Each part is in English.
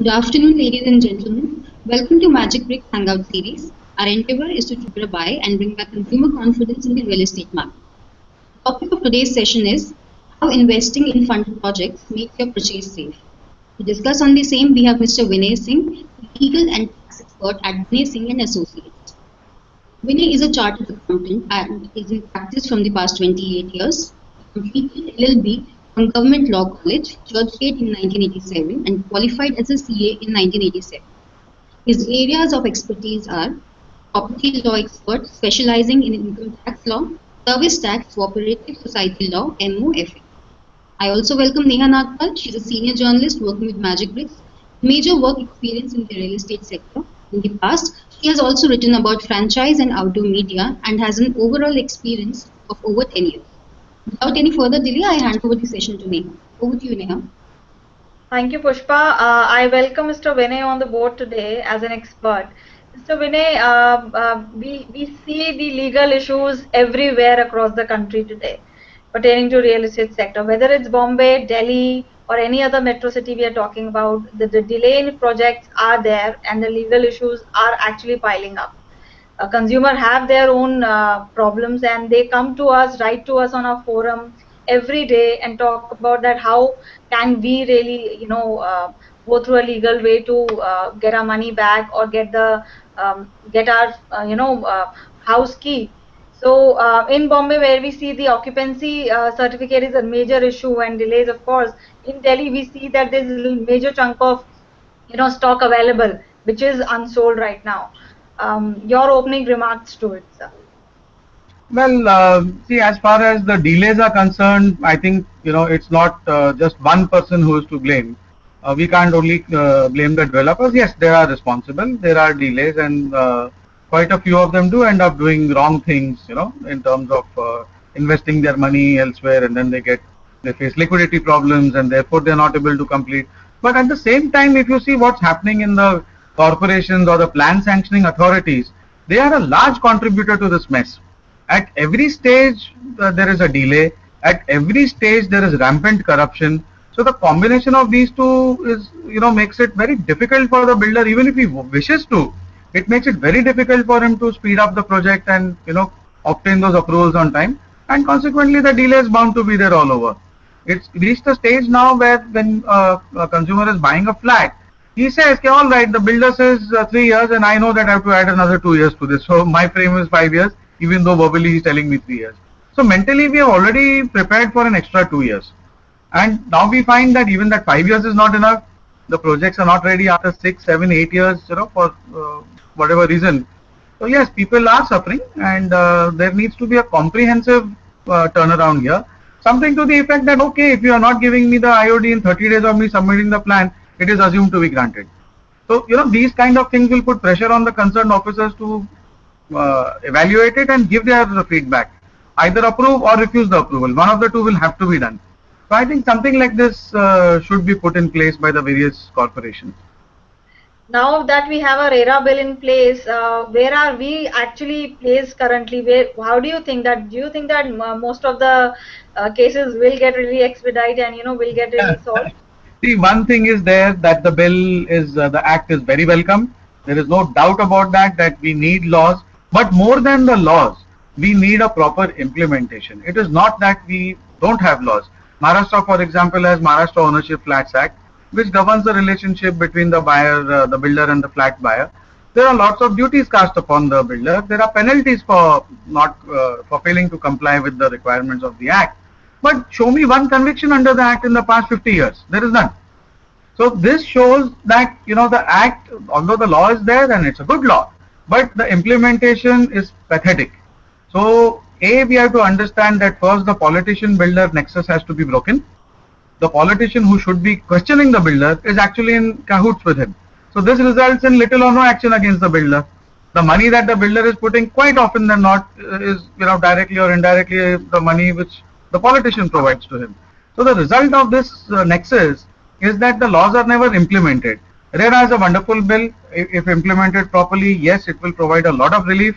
Good afternoon, ladies and gentlemen. Welcome to Magic Brick Hangout series. Our endeavor is to trigger a buy and bring back consumer confidence in the real estate market. The topic of today's session is how investing in funded projects makes your purchase safe. To discuss on the same, we have Mr. Vinay Singh, legal and tax expert at Vinay Singh and Associates. Vinay is a chartered accountant and is in practice from the past 28 years. He completed LLB from Government Law College, Churchgate in 1987 and qualified as a CA in 1987. His areas of expertise are property law expert specializing in income tax law, service tax, cooperative society law, MOFA. I also welcome Neha Nagpal. She's a senior journalist working with Magic Bricks, major work experience in the real estate sector. In the past, she has also written about franchise and outdoor media and has an overall experience of over 10 years. Without any further delay, I hand over the session to Neha. Over to you, Neha. Thank you, Pushpa. I welcome Mr. Vinay on the board today as an expert. Mr. Vinay, we see the legal issues everywhere across the country today pertaining to real estate sector, whether it's Bombay, Delhi, or any other metro city we are talking about. The delay in projects are there and the legal issues are actually piling up. Consumer have their own problems and they come to us, write to us on our forum every day and talk about that how can we really go through a legal way to get our money back or get the get our house key. So in Bombay, where we see the occupancy certificate is a major issue and delays, of course. In Delhi, we see that there's a major chunk of stock available which is unsold right now. Your opening remarks to it, sir. Well, see, as far as the delays are concerned, I think, it's not just one person who is to blame. We can't only blame the developers. Yes, they are responsible. There are delays and quite a few of them do end up doing wrong things, in terms of investing their money elsewhere, and then they face liquidity problems and therefore they're not able to complete. But at the same time, if you see what's happening in the corporations or the plan sanctioning authorities, they are a large contributor to this mess. At every stage, there is a delay. At every stage, there is rampant corruption. So the combination of these two is, makes it very difficult for the builder, even if he wishes to. It makes it very difficult for him to speed up the project and, obtain those approvals on time. And consequently, the delay is bound to be there all over. It's reached a stage now where when a consumer is buying a flat, he says, okay, all right, the builder says 3 years and I know that I have to add another 2 years to this. So my frame is 5 years, even though verbally he's telling me 3 years. So mentally we have already prepared for an extra 2 years. And now we find that even that 5 years is not enough. The projects are not ready after 6, 7, 8 years, for whatever reason. So yes, people are suffering and there needs to be a comprehensive turnaround here. Something to the effect that, okay, if you are not giving me the IOD in 30 days of me submitting the plan, it is assumed to be granted. So, these kind of things will put pressure on the concerned officers to evaluate it and give their feedback. Either approve or refuse the approval. One of the two will have to be done. So I think something like this should be put in place by the various corporations. Now that we have a RERA bill in place, where are we actually placed currently? How do you think that? Do you think that most of the cases will get really expedited and will get really solved? See, one thing is there that the bill is, the act is very welcome. There is no doubt about that we need laws. But more than the laws, we need a proper implementation. It is not that we don't have laws. Maharashtra, for example, has Maharashtra Ownership Flats Act, which governs the relationship between the buyer, the builder and the flat buyer. There are lots of duties cast upon the builder. There are penalties for for failing to comply with the requirements of the act. But show me one conviction under the act in the past 50 years. There is none. So this shows that, the act, although the law is there and it's a good law, but the implementation is pathetic. So we have to understand that first the politician-builder nexus has to be broken. The politician who should be questioning the builder is actually in cahoots with him. So this results in little or no action against the builder. The money that the builder is putting quite often than not is, directly or indirectly the money which the politician provides to him. So the result of this nexus is that the laws are never implemented. RERA is a wonderful bill. If implemented properly, yes, it will provide a lot of relief.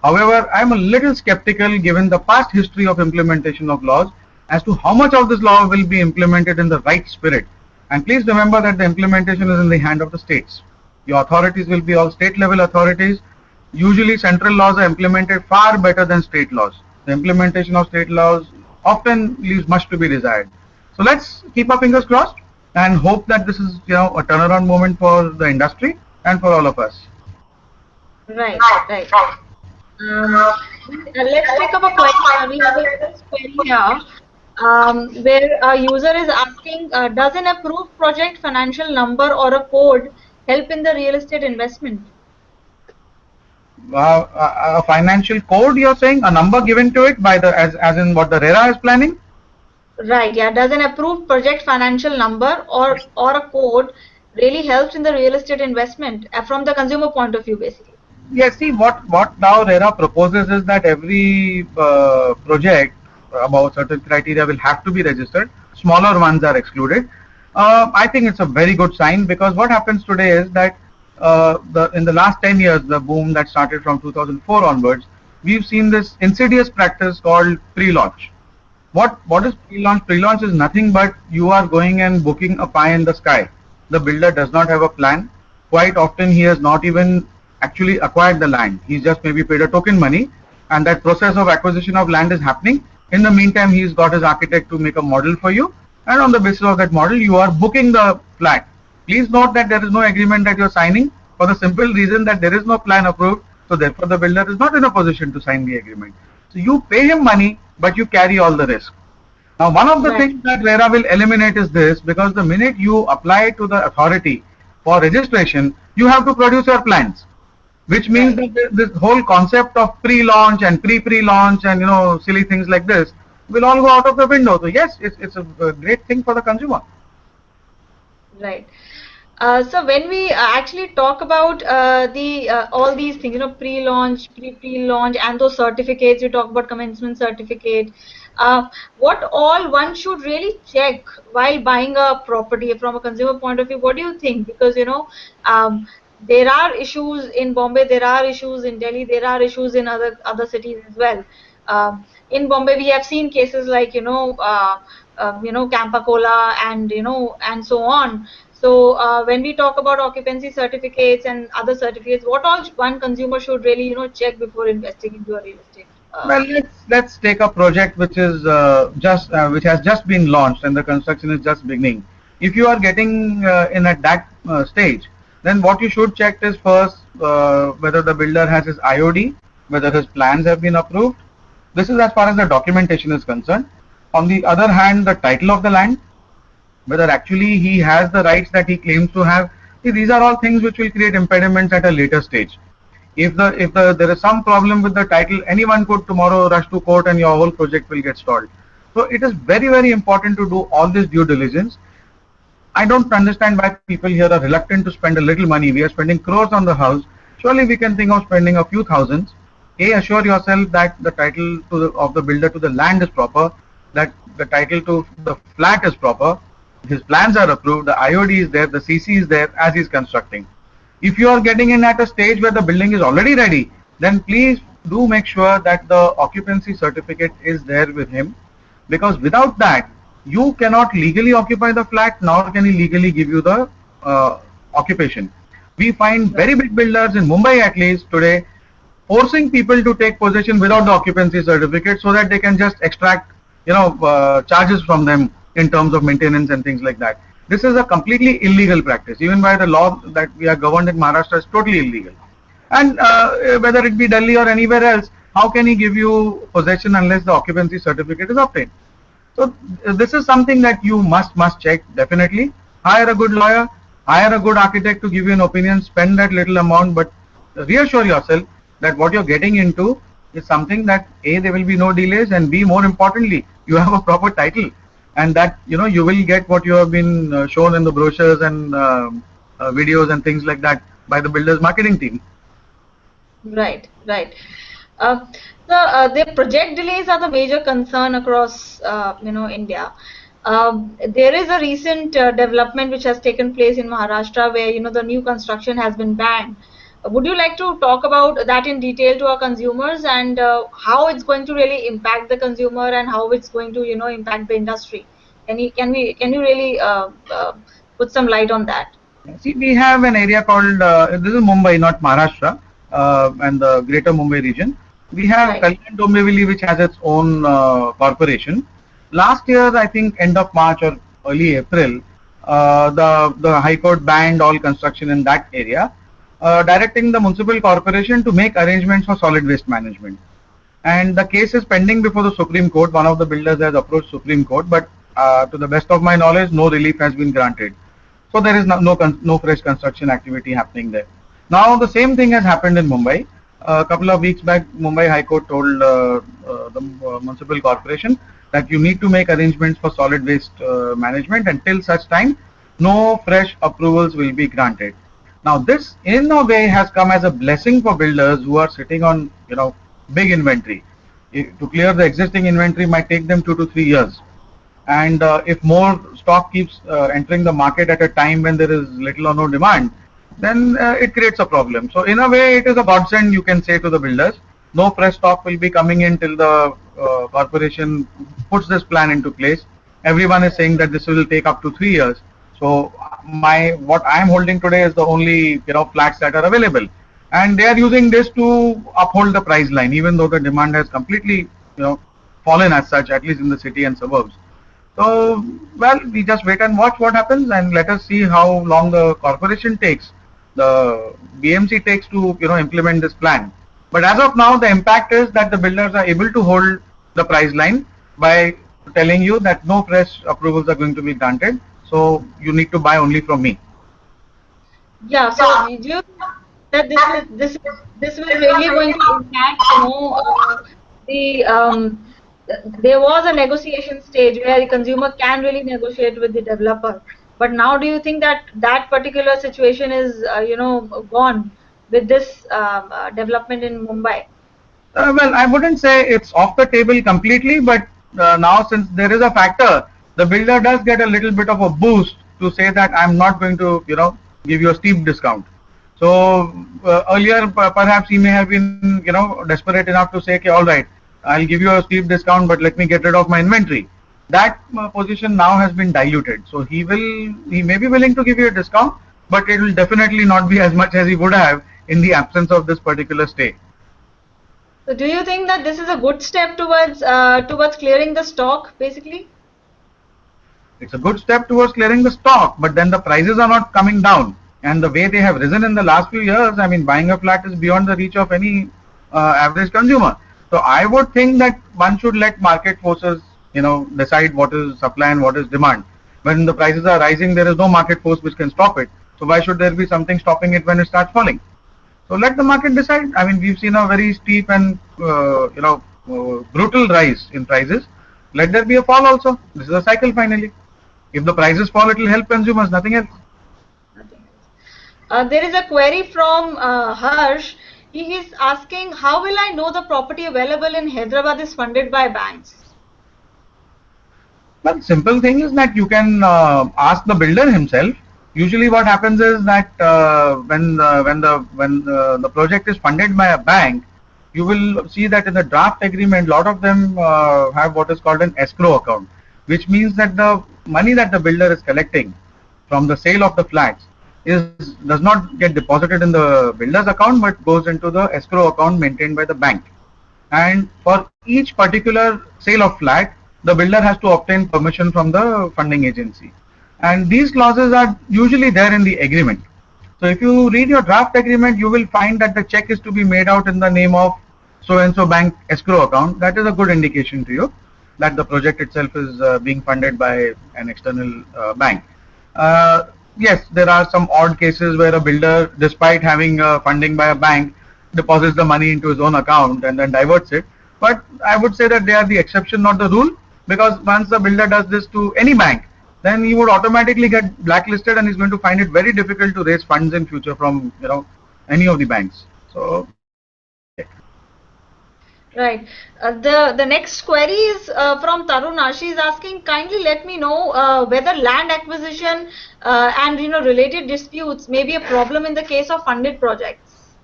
However, I am a little skeptical given the past history of implementation of laws as to how much of this law will be implemented in the right spirit. And please remember that the implementation is in the hand of the states. Your authorities will be all state level authorities. Usually central laws are implemented far better than state laws. The implementation of state laws often leaves much to be desired. So let's keep our fingers crossed and hope that this is a turnaround moment for the industry and for all of us. Right, right. Let's take up a question. We have a query here where a user is asking, does an approved project financial number or a code help in the real estate investment? A financial code, you're saying, a number given to it by the as in what the RERA is planning? Right, yeah. Does an approved project financial number or a code really helps in the real estate investment from the consumer point of view, basically? Yes, see what now RERA proposes is that every project about certain criteria will have to be registered. Smaller ones are excluded. I think it's a very good sign, because what happens today is that in the last 10 years, the boom that started from 2004 onwards, we've seen this insidious practice called pre-launch. What is pre-launch? Pre-launch is nothing but you are going and booking a pie in the sky. The builder does not have a plan. Quite often he has not even actually acquired the land. He's just maybe paid a token money, and that process of acquisition of land is happening. In the meantime, he's got his architect to make a model for you, and on the basis of that model, you are booking the flat. Please note that there is no agreement that you're signing, for the simple reason that there is no plan approved. So therefore, the builder is not in a position to sign the agreement. So you pay him money, but you carry all the risk. Now, one of the things that RERA will eliminate is this, because the minute you apply to the authority for registration, you have to produce your plans, which means that this whole concept of pre-launch and pre-launch and silly things like this will all go out of the window. So yes, it's a great thing for the consumer. Right. So when we actually talk about all these things, pre-launch, pre-launch, and those certificates, we talk about commencement certificate. What all one should really check while buying a property from a consumer point of view? What do you think? Because there are issues in Bombay, there are issues in Delhi, there are issues in other cities as well. In Bombay, we have seen cases like Campa Cola and so on. So when we talk about occupancy certificates and other certificates, what all one consumer should really check before investing into a real estate? Well, let's take a project which is which has just been launched and the construction is just beginning. If you are getting in at that stage, then what you should check is first whether the builder has his IOD, whether his plans have been approved. This is as far as the documentation is concerned. On the other hand, the title of the land, whether actually he has the rights that he claims to have. See, these are all things which will create impediments at a later stage. If there is some problem with the title, anyone could tomorrow rush to court and your whole project will get stalled. So it is very, very important to do all this due diligence. I don't understand why people here are reluctant to spend a little money. We are spending crores on the house. Surely we can think of spending a few thousands. Assure yourself that the title of the builder to the land is proper, that the title to the flat is proper, his plans are approved, the IOD is there, the CC is there as he's constructing. If you are getting in at a stage where the building is already ready, then please do make sure that the occupancy certificate is there with him, because without that, you cannot legally occupy the flat, nor can he legally give you the occupation. We find very big builders in Mumbai at least today forcing people to take possession without the occupancy certificate so that they can just extract charges from them in terms of maintenance and things like that. This is a completely illegal practice. Even by the law that we are governed in Maharashtra, is totally illegal. And whether it be Delhi or anywhere else, how can he give you possession unless the occupancy certificate is obtained? So this is something that you must check definitely. Hire a good lawyer, hire a good architect to give you an opinion, spend that little amount, but reassure yourself that what you're getting into is something that A, there will be no delays, and B, more importantly, you have a proper title, and that you will get what you have been shown in the brochures and videos and things like that by the builder's marketing team. Right. The project delays are the major concern across India. There is a recent development which has taken place in Maharashtra where the new construction has been banned. Would you like to talk about that in detail to our consumers and how it's going to really impact the consumer and how it's going to impact the industry? Can you really put some light on that. See, we have an area called, this is Mumbai, not Maharashtra, and the greater Mumbai region. We have Right. Kalyan Dombivli, which has its own corporation. Last year, I think end of March or early April, the High Court banned all construction in that area, directing the municipal corporation to make arrangements for solid waste management. And the case is pending before the Supreme Court. One of the builders has approached Supreme Court, but to the best of my knowledge, no relief has been granted. So there is no fresh construction activity happening there. Now the same thing has happened in Mumbai. A couple of weeks back, Mumbai High Court told the municipal corporation that you need to make arrangements for solid waste management. Until such time, no fresh approvals will be granted. Now this in a way has come as a blessing for builders who are sitting on big inventory. To clear the existing inventory might take them 2 to 3 years. And if more stock keeps entering the market at a time when there is little or no demand, then it creates a problem. So in a way, it is a godsend, you can say, to the builders. No fresh stock will be coming in till the corporation puts this plan into place. Everyone is saying that this will take up to 3 years. So what I am holding today is the only flats that are available, and they are using this to uphold the price line, even though the demand has completely fallen as such, at least in the city and suburbs. So, well, we just wait and watch what happens, and let us see how long the corporation takes, the BMC takes to implement this plan. But as of now, the impact is that the builders are able to hold the price line by telling you that no fresh approvals are going to be granted. So you need to buy only from me. Yeah. So do you think that this will really going to impact the there was a negotiation stage where the consumer can really negotiate with the developer, but now do you think that that particular situation is gone with this development in Mumbai? Well, I wouldn't say it's off the table completely, but now since there is a factor, the builder does get a little bit of a boost to say that I'm not going to give you a steep discount. So earlier perhaps he may have been desperate enough to say, okay, all right, I'll give you a steep discount, but let me get rid of my inventory. That position now has been diluted. So he may be willing to give you a discount, but it will definitely not be as much as he would have in the absence of this particular stay. So do you think that this is a good step towards clearing the stock, basically? It's a good step towards clearing the stock, but then the prices are not coming down. And the way they have risen in the last few years, I mean, buying a flat is beyond the reach of any average consumer. So I would think that one should let market forces, decide what is supply and what is demand. When the prices are rising, there is no market force which can stop it. So why should there be something stopping it when it starts falling? So let the market decide. I mean, we've seen a very steep and brutal rise in prices. Let there be a fall also. This is a cycle finally. If the prices fall, it will help consumers, nothing else. There is a query from Harsh. He is asking, how will I know the property available in Hyderabad is funded by banks? Well, simple thing is that you can ask the builder himself. Usually, what happens is that when the project is funded by a bank, you will see that in the draft agreement, a lot of them have what is called an escrow account, which means that the money that the builder is collecting from the sale of the flats does not get deposited in the builder's account, but goes into the escrow account maintained by the bank. And for each particular sale of flat, the builder has to obtain permission from the funding agency. And these clauses are usually there in the agreement. So if you read your draft agreement, you will find that the check is to be made out in the name of so-and-so bank escrow account. That is a good indication to you that the project itself is being funded by an external bank. Yes, there are some odd cases where a builder, despite having funding by a bank, deposits the money into his own account and then diverts it. But I would say that they are the exception, not the rule, because once the builder does this to any bank, then he would automatically get blacklisted and he's going to find it very difficult to raise funds in future from any of the banks. So right. The next query is from Taruna. She is asking, kindly let me know whether land acquisition and related disputes may be a problem in the case of funded projects.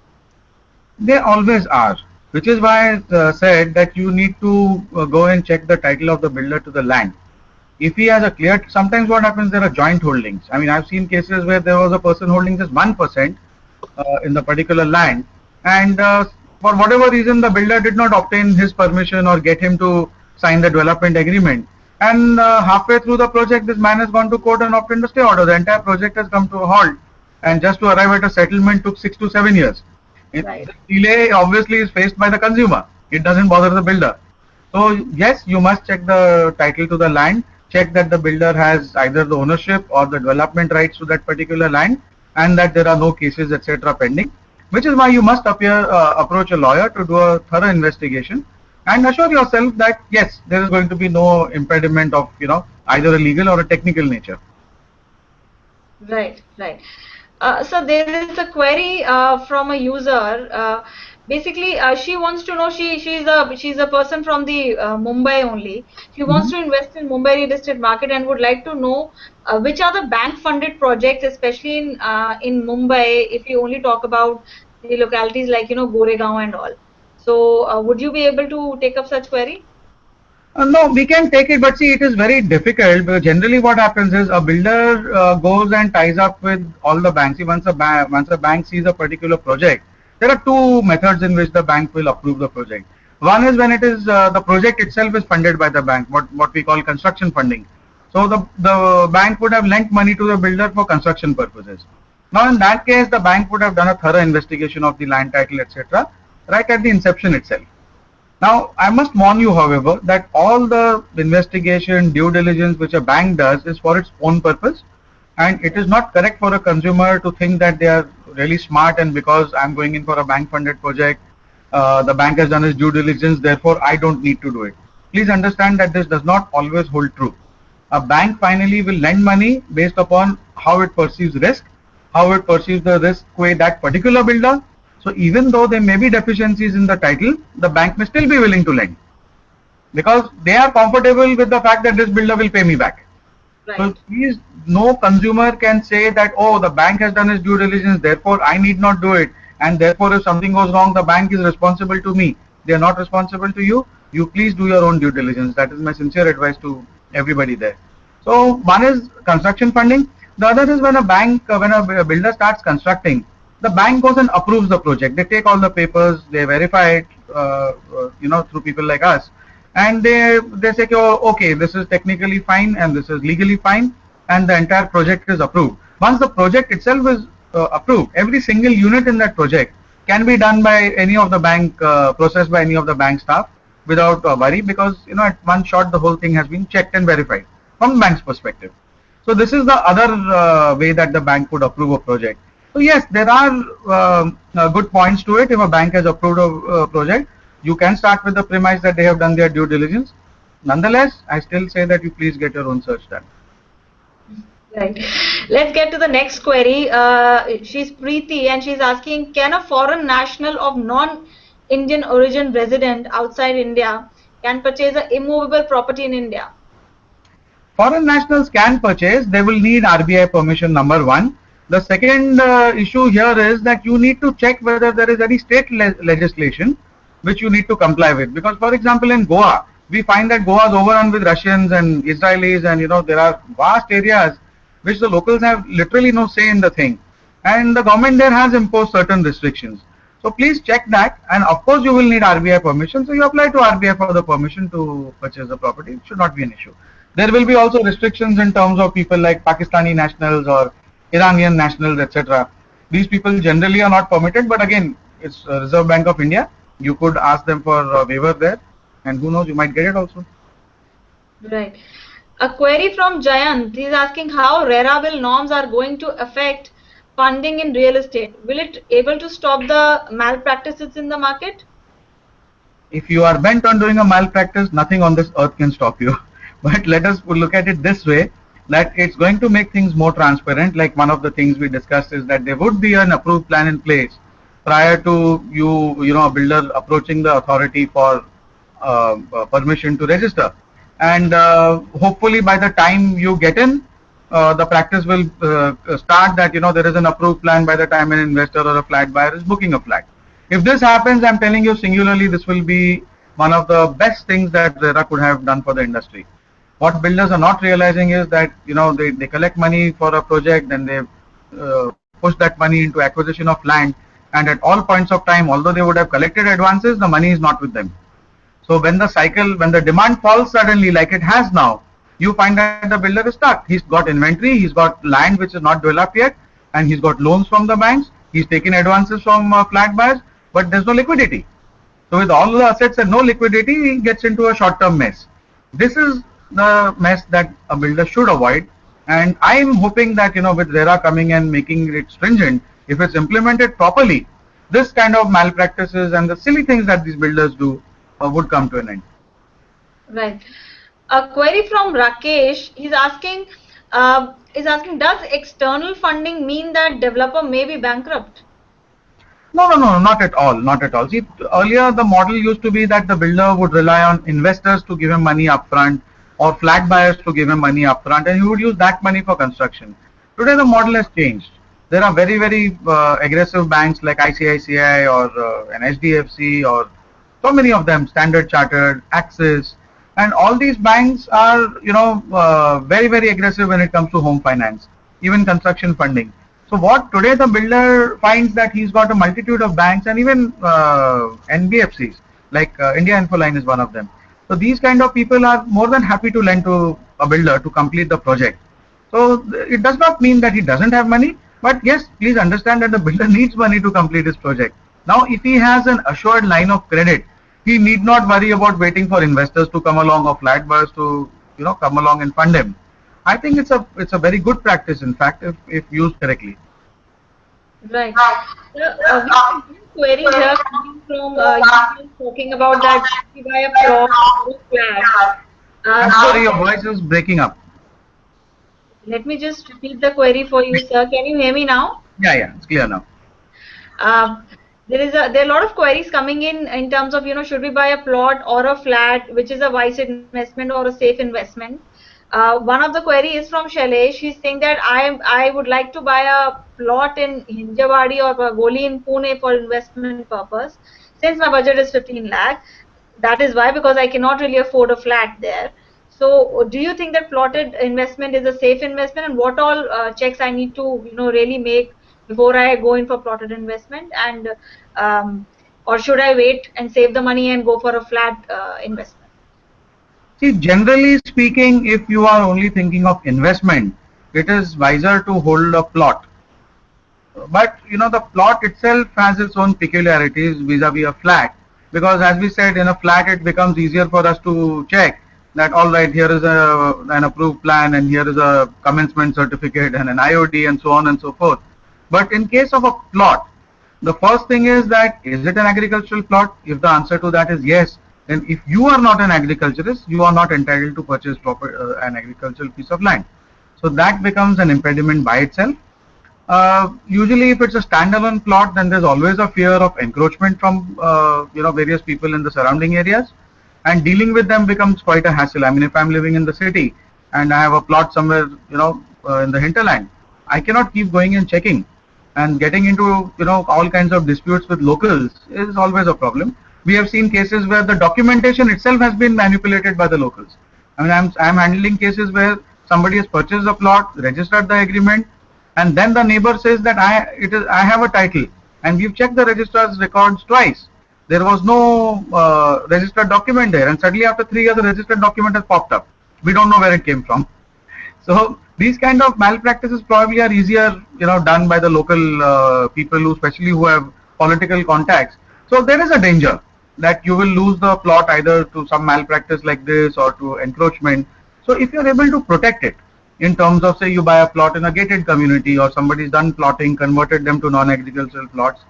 They always are, which is why I said that you need to go and check the title of the builder to the land. If he has a clear, sometimes what happens, there are joint holdings. I mean, I've seen cases where there was a person holding just 1% in the particular land, and for whatever reason, the builder did not obtain his permission or get him to sign the development agreement. And halfway through the project, this man has gone to court and obtained a stay order. The entire project has come to a halt, and just to arrive at a settlement took 6 to 7 years. Right. The delay obviously is faced by the consumer. It doesn't bother the builder. So yes, you must check the title to the land, check that the builder has either the ownership or the development rights to that particular land, and that there are no cases, etc. pending. Which is why you must approach a lawyer to do a thorough investigation and assure yourself that yes, there is going to be no impediment of either a legal or a technical nature. Right, right. So there is a query from a user. Basically, she wants to know, she's a person from the Mumbai only. She wants to invest in Mumbai real estate market and would like to know which are the bank funded projects, especially in Mumbai, if you only talk about the localities like Goregaon and all. So would you be able to take up such query? No, we can take it, but see, it is very difficult because generally what happens is a builder goes and ties up with all the banks. See, once a bank sees a particular project, there are two methods in which the bank will approve the project. One is when it is the project itself is funded by the bank, what we call construction funding. So the bank would have lent money to the builder for construction purposes. Now in that case, the bank would have done a thorough investigation of the land title, etc., right at the inception itself. Now, I must warn you, however, that all the investigation, due diligence which a bank does is for its own purpose, and it is not correct for a consumer to think that they are really smart and because I'm going in for a bank funded project, the bank has done its due diligence, therefore I don't need to do it. Please understand that this does not always hold true. A bank finally will lend money based upon how it perceives risk, how it perceives the risk with that particular builder. So even though there may be deficiencies in the title, the bank may still be willing to lend because they are comfortable with the fact that this builder will pay me back. Right. So please, no consumer can say that, oh, the bank has done its due diligence, therefore I need not do it, and therefore if something goes wrong, the bank is responsible to me. They are not responsible to you. You please do your own due diligence. That is my sincere advice to everybody there. So one is construction funding. The other is when a builder starts constructing, the bank goes and approves the project. They take all the papers, they verify it, through people like us, and they say, oh, okay, this is technically fine and this is legally fine, and the entire project is approved. Once the project itself is approved, every single unit in that project can be done by any of the bank, processed by any of the bank staff without worry, because at one shot the whole thing has been checked and verified from the bank's perspective. So this is the other way that the bank would approve a project. So yes, there are good points to it. If a bank has approved a project, you can start with the premise that they have done their due diligence. Nonetheless, I still say that you please get your own search done. Right. Let's get to the next query. She's Preeti and she's asking, can a foreign national of non-Indian origin resident outside India can purchase an immovable property in India? Foreign nationals can purchase. They will need RBI permission, number one. The second issue here is that you need to check whether there is any state legislation which you need to comply with. Because, for example, in Goa, we find that Goa is overrun with Russians and Israelis, and there are vast areas which the locals have literally no say in the thing. And the government there has imposed certain restrictions. So please check that, and of course you will need RBI permission. So you apply to RBI for the permission to purchase the property. It should not be an issue. There will be also restrictions in terms of people like Pakistani nationals or Iranian nationals, etc. These people generally are not permitted, but again, it's Reserve Bank of India. You could ask them for a waiver there, and who knows, you might get it also. Right. A query from Jayant. He's asking how RERA Bill norms are going to affect funding in real estate. Will it able to stop the malpractices in the market? If you are bent on doing a malpractice, nothing on this earth can stop you. But let us look at it this way, that it's going to make things more transparent. Like one of the things we discussed is that there would be an approved plan in place prior to a builder approaching the authority for permission to register. And hopefully by the time you get in, the practice will start that there is an approved plan by the time an investor or a flat buyer is booking a flat. If this happens, I'm telling you singularly, this will be one of the best things that RERA could have done for the industry. What builders are not realizing is that, they collect money for a project, then they push that money into acquisition of land, and at all points of time, although they would have collected advances, the money is not with them. So when the demand falls suddenly, like it has now, you find that the builder is stuck. He's got inventory, he's got land which is not developed yet, and he's got loans from the banks, he's taken advances from flat buyers, but there's no liquidity. So with all the assets and no liquidity, he gets into a short-term mess. This is the mess that a builder should avoid. And I am hoping that, with RERA coming and making it stringent, if it's implemented properly, this kind of malpractices and the silly things that these builders do would come to an end. Right. A query from Rakesh. He's asking, does external funding mean that developer may be bankrupt? No, no, no, not at all, not at all. See, earlier the model used to be that the builder would rely on investors to give him money upfront or flat buyers to give him money upfront, and he would use that money for construction. Today the model has changed. There are very, very aggressive banks like ICICI or an HDFC or so many of them, Standard Chartered, Axis, and all these banks are, very, very aggressive when it comes to home finance, even construction funding. So what today the builder finds that he's got a multitude of banks and even NBFCs, like India Infoline is one of them. So these kind of people are more than happy to lend to a builder to complete the project. So it does not mean that he doesn't have money, but yes, please understand that the builder needs money to complete his project. Now, if he has an assured line of credit, he need not worry about waiting for investors to come along or flat buyers to, come along and fund him. I think it's a very good practice, in fact, if used correctly. Right. We have a query here coming from talking about that if you buy a plot or a flat. I'm sorry, your voice is breaking up. Let me just repeat the query for you, sir. Can you hear me now? Yeah, it's clear now. There are a lot of queries coming in terms of, should we buy a plot or a flat, which is a wise investment or a safe investment. One of the query is from Shailesh. He's saying that I would like to buy a plot in Hinjawadi or Bagoli in Pune for investment purpose. Since my budget is 15 lakh, that is why, because I cannot really afford a flat there. So do you think that plotted investment is a safe investment, and what all checks I need to really make before I go in for plotted investment, and or should I wait and save the money and go for a flat investment? See, generally speaking, if you are only thinking of investment, it is wiser to hold a plot. But the plot itself has its own peculiarities vis-a-vis a flat, because as we said, in a flat it becomes easier for us to check that all right, here is an approved plan and here is a commencement certificate and an IOD and so on and so forth. But in case of a plot, the first thing is that is it an agricultural plot? If the answer to that is yes, then if you are not an agriculturist, you are not entitled to purchase an agricultural piece of land. So that becomes an impediment by itself. Usually if it's a standalone plot, then there's always a fear of encroachment from various people in the surrounding areas, and dealing with them becomes quite a hassle. I mean, if I'm living in the city and I have a plot somewhere in the hinterland, I cannot keep going and checking, and getting into all kinds of disputes with locals is always a problem. We have seen cases where the documentation itself has been manipulated by the locals. I mean, I'm handling cases where somebody has purchased a plot, registered the agreement, and then the neighbor says that I have a title, and we've checked the registrar's records twice. There was no registered document there, and suddenly after 3 years the registered document has popped up. We don't know where it came from. So these kind of malpractices probably are easier done by the local people especially who have political contacts. So there is a danger that you will lose the plot either to some malpractice like this or to encroachment. So if you are able to protect it in terms of, say, you buy a plot in a gated community or somebody's done plotting, converted them to non-agricultural plots,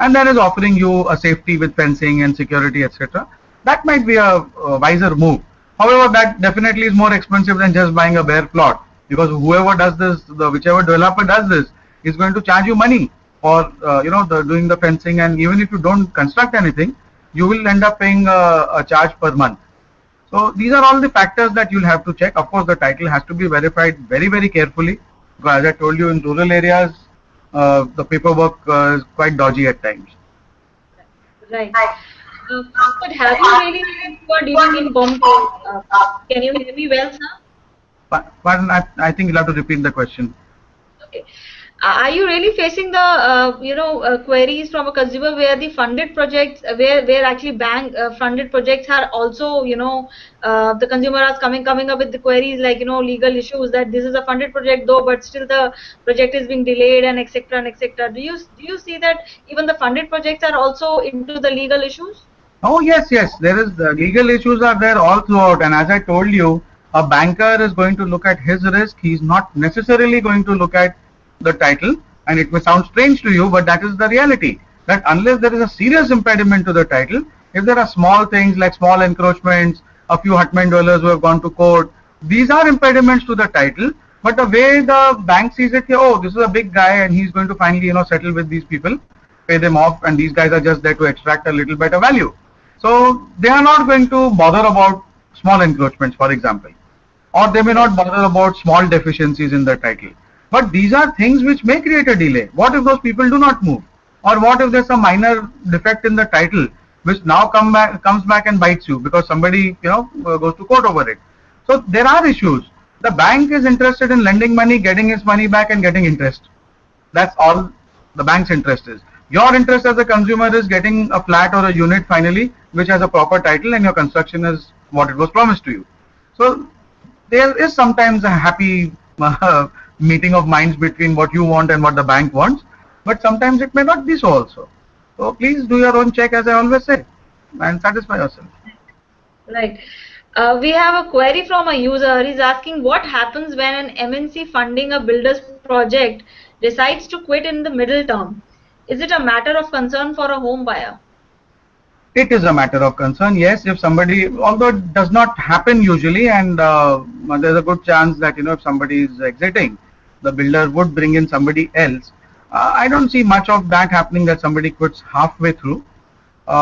and then is offering you a safety with fencing and security, etc., that might be a wiser move. However, that definitely is more expensive than just buying a bare plot, because whoever does this, whichever developer does this, is going to charge you money for doing the fencing, and even if you don't construct anything, you will end up paying a charge per month. So these are all the factors that you'll have to check. Of course, the title has to be verified very, very carefully, because as I told you, in rural areas, the paperwork is quite dodgy at times. Right. But have you really, if you are dealing in Bombay, can you hear me well, sir? But I think you'll have to repeat the question. Okay. Are you really facing the queries from a consumer where the funded projects where actually bank funded projects are also the consumer is coming up with the queries like legal issues that this is a funded project though but still the project is being delayed and etc and etc. Do you see that even the funded projects are also into the legal issues? Oh yes, yes. There is legal issues are there all throughout, and as I told you, a banker is going to look at his risk. He's not necessarily going to look at the title, and it may sound strange to you, but that is the reality. That unless there is a serious impediment to the title, if there are small things like small encroachments, a few hutman dwellers who have gone to court, these are impediments to the title. But the way the bank sees it, oh, this is a big guy, and he's going to finally, settle with these people, pay them off, and these guys are just there to extract a little better value. So they are not going to bother about small encroachments, for example, or they may not bother about small deficiencies in the title. But these are things which may create a delay. What if those people do not move? Or what if there's a minor defect in the title which now comes back and bites you because somebody goes to court over it? So there are issues. The bank is interested in lending money, getting its money back and getting interest. That's all the bank's interest is. Your interest as a consumer is getting a flat or a unit finally which has a proper title and your construction is what it was promised to you. So there is sometimes a happy meeting of minds between what you want and what the bank wants, but sometimes it may not be so also. So please do your own check, as I always say, and satisfy yourself. Right. We have a query from a user. He's asking what happens when an MNC funding a builder's project decides to quit in the middle term. Is it a matter of concern for a home buyer? It is a matter of concern, yes. If somebody, although it does not happen usually, and there's a good chance that if somebody is exiting, the builder would bring in somebody else. I don't see much of that happening, that somebody quits halfway through.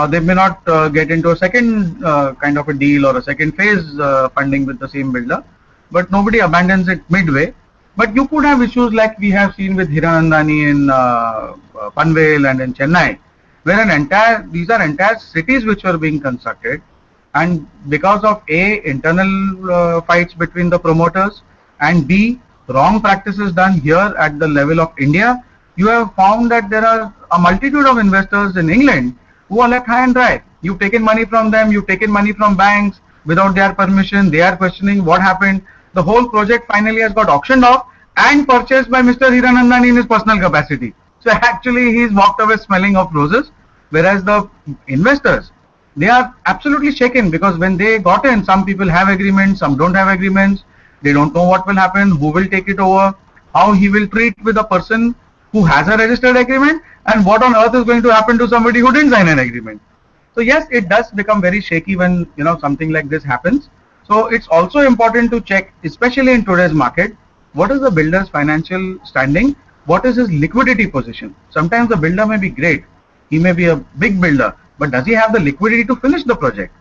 They may not get into a second kind of a deal or a second phase funding with the same builder, but nobody abandons it midway. But you could have issues like we have seen with Hiranandani in Panvel and in Chennai, where these are entire cities which were being constructed, and because of A, internal fights between the promoters, and B, wrong practices done here at the level of India, you have found that there are a multitude of investors in England who are left high and dry. You've taken money from them, you've taken money from banks without their permission. They are questioning what happened. The whole project finally has got auctioned off and purchased by Mr. Hiranandani in his personal capacity. So actually he's walked away smelling of roses, whereas the investors, they are absolutely shaken, because when they got in, some people have agreements, some don't have agreements. They don't know what will happen, who will take it over, how he will treat with a person who has a registered agreement, and what on earth is going to happen to somebody who didn't sign an agreement. So yes, it does become very shaky when something like this happens. So it's also important to check, especially in today's market, what is the builder's financial standing, what is his liquidity position. Sometimes the builder may be great, he may be a big builder, but does he have the liquidity to finish the project?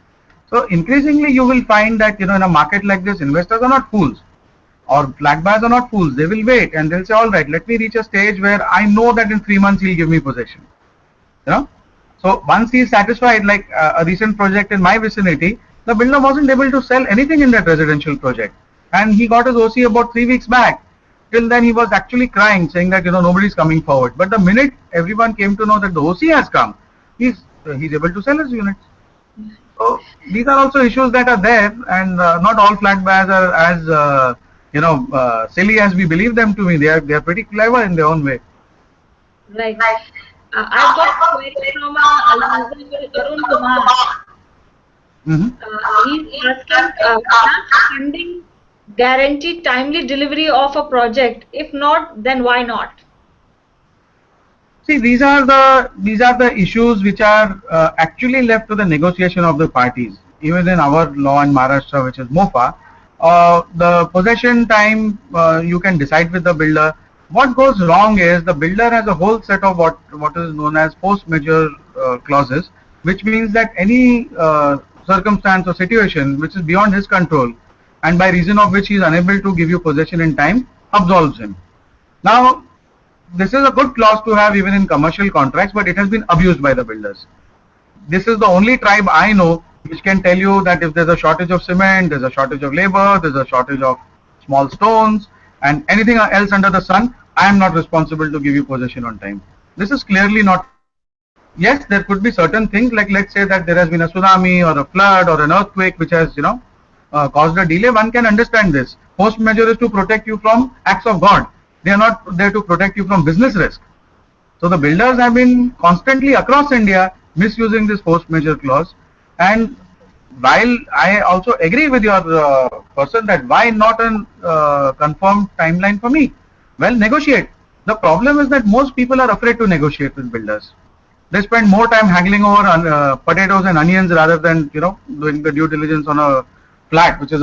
So increasingly you will find that in a market like this, investors are not fools, or flat buyers are not fools. They will wait and they'll say, all right, let me reach a stage where I know that in 3 months he'll give me possession. So once he is satisfied, like a recent project in my vicinity, the builder wasn't able to sell anything in that residential project, and he got his OC about 3 weeks back. Till then he was actually crying, saying that nobody's coming forward. But the minute everyone came to know that the OC has come, he's able to sell his units. So these are also issues that are there, and not all flat buyers are as silly as we believe them to be. They are pretty clever in their own way. Right. I've got a query from Arun Kumar. He's asking, does funding guarantee timely delivery of a project? If not, then why not? See, these are the issues which are actually left to the negotiation of the parties. Even in our law in Maharashtra, which is MOFA, the possession time you can decide with the builder. What goes wrong is the builder has a whole set of what is known as force majeure clauses, which means that any circumstance or situation which is beyond his control, and by reason of which he is unable to give you possession in time, absolves him. Now, this is a good clause to have even in commercial contracts, but it has been abused by the builders. this is the only tribe I know which can tell you that if there's a shortage of cement, there's a shortage of labor, there's a shortage of small stones, and anything else under the sun, I am not responsible to give you possession on time. This is clearly not true. Yes, there could be certain things, like let's say that there has been a tsunami or a flood or an earthquake which has, caused a delay. One can understand this. Force majeure is to protect you from acts of God. They are not there to protect you from business risk. So the builders have been constantly across India misusing this force majeure clause. And while I also agree with your person that why not a confirmed timeline for me? Well, negotiate. The problem is that most people are afraid to negotiate with builders. They spend more time haggling over potatoes and onions rather than doing the due diligence on a flat, which is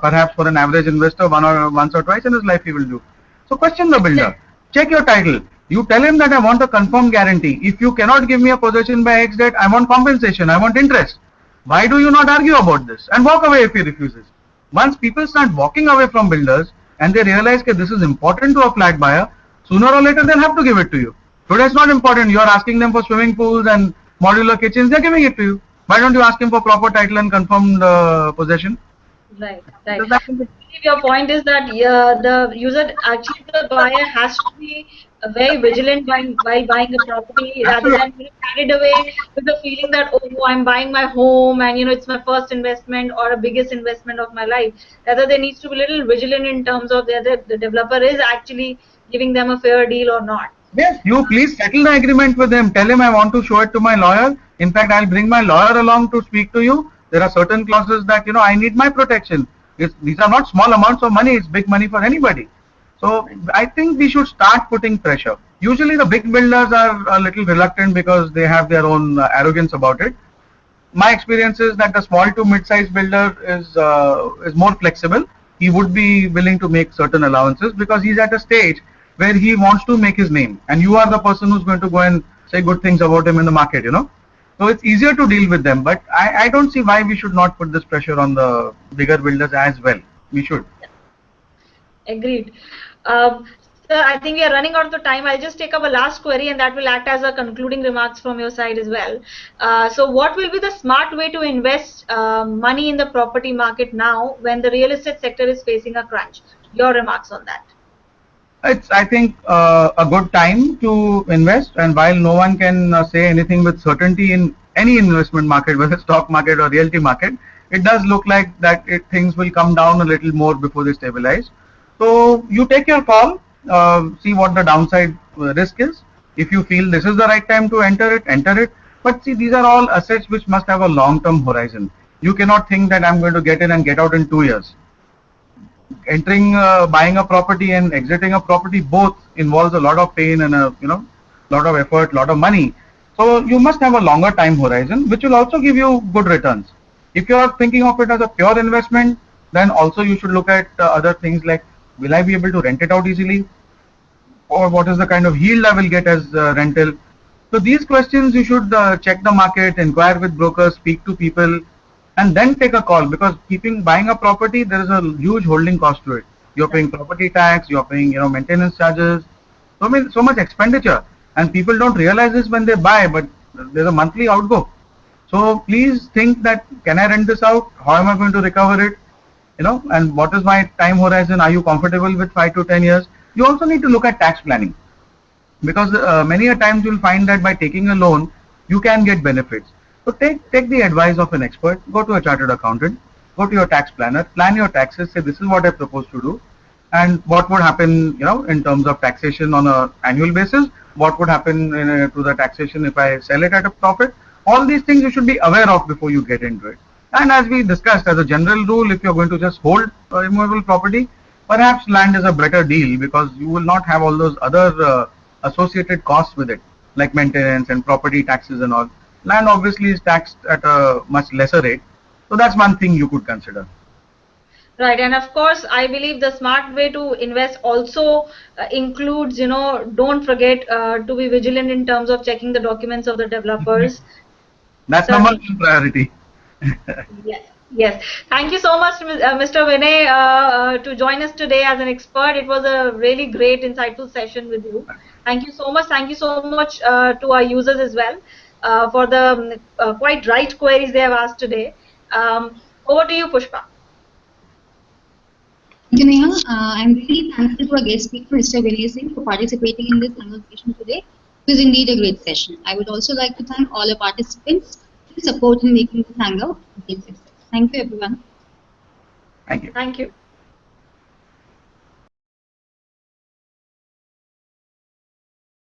perhaps for an average investor once or twice in his life he will do. So question the builder. Check your title. You tell him that I want a confirmed guarantee. If you cannot give me a possession by X date, I want compensation, I want interest. Why do you not argue about this and walk away if he refuses? Once people start walking away from builders and they realize that this is important to a flat buyer, sooner or later they'll have to give it to you. Today it's not important. You are asking them for swimming pools and modular kitchens, they're giving it to you. Why don't you ask him for proper title and confirmed possession? Right, right. Your point is that the user, actually the buyer has to be very vigilant while buying a property rather than carried away with the feeling that, oh, I'm buying my home and it's my first investment or a biggest investment of my life. Rather, there needs to be a little vigilant in terms of whether the developer is actually giving them a fair deal or not. Yes, you please settle the agreement with him. Tell him I want to show it to my lawyer. In fact, I'll bring my lawyer along to speak to you. There are certain clauses that I need my protection. These are not small amounts of money. It's big money for anybody. So I think we should start putting pressure. Usually the big builders are a little reluctant because they have their own arrogance about it. My experience is that the small to mid-sized builder is more flexible. He would be willing to make certain allowances because he's at a stage where he wants to make his name, and you are the person who's going to go and say good things about him in the market, So it's easier to deal with them, but I don't see why we should not put this pressure on the bigger builders as well. We should. Agreed. Sir, I think we are running out of time. I'll just take up a last query and that will act as a concluding remarks from your side as well. So what will be the smart way to invest money in the property market now when the real estate sector is facing a crunch? Your remarks on that. It's, I think, a good time to invest, and while no one can say anything with certainty in any investment market, whether stock market or realty market, it does look like that things will come down a little more before they stabilize. So you take your call, see what the downside risk is. If you feel this is the right time to enter it, enter it. But see, these are all assets which must have a long-term horizon. You cannot think that I'm going to get in and get out in 2 years. Entering, buying a property and exiting a property both involves a lot of pain and a lot of effort, lot of money. So you must have a longer time horizon, which will also give you good returns. If you are thinking of it as a pure investment, then also you should look at other things like, will I be able to rent it out easily, or what is the kind of yield I will get as rental. So these questions you should check the market, inquire with brokers, speak to people, and then take a call, because buying a property, there is a huge holding cost to it. You're paying property tax, you're paying maintenance charges, so much expenditure, and people don't realize this when they buy, but there's a monthly outgo. So please think that, can I rent this out? How am I going to recover it? And what is my time horizon? Are you comfortable with 5 to 10 years? You also need to look at tax planning, because many a times you'll find that by taking a loan, you can get benefits. So take the advice of an expert, go to a chartered accountant, go to your tax planner, plan your taxes, say this is what I propose to do, and what would happen, in terms of taxation on an annual basis, what would happen to the taxation if I sell it at a profit. All these things you should be aware of before you get into it. And as we discussed, as a general rule, if you're going to just hold immovable property, perhaps land is a better deal, because you will not have all those other associated costs with it, like maintenance and property taxes and all. Land obviously is taxed at a much lesser rate. So that's one thing you could consider. Right, and of course, I believe the smart way to invest also includes, don't forget to be vigilant in terms of checking the documents of the developers. That's number one priority. Yes, yes. Thank you so much, Mr. Vinay, to join us today as an expert. It was a really great, insightful session with you. Thank you so much. Thank you so much to our users as well. for the quite right queries they have asked today. Over to you, Pushpa. Thank you, Neha. I'm really thankful to our guest speaker, Mr. Vinay Singh, for participating in this conversation today. It was indeed a great session. I would also like to thank all our participants for their support in making this Hangout a great success. Thank you, everyone. Thank you. Thank you.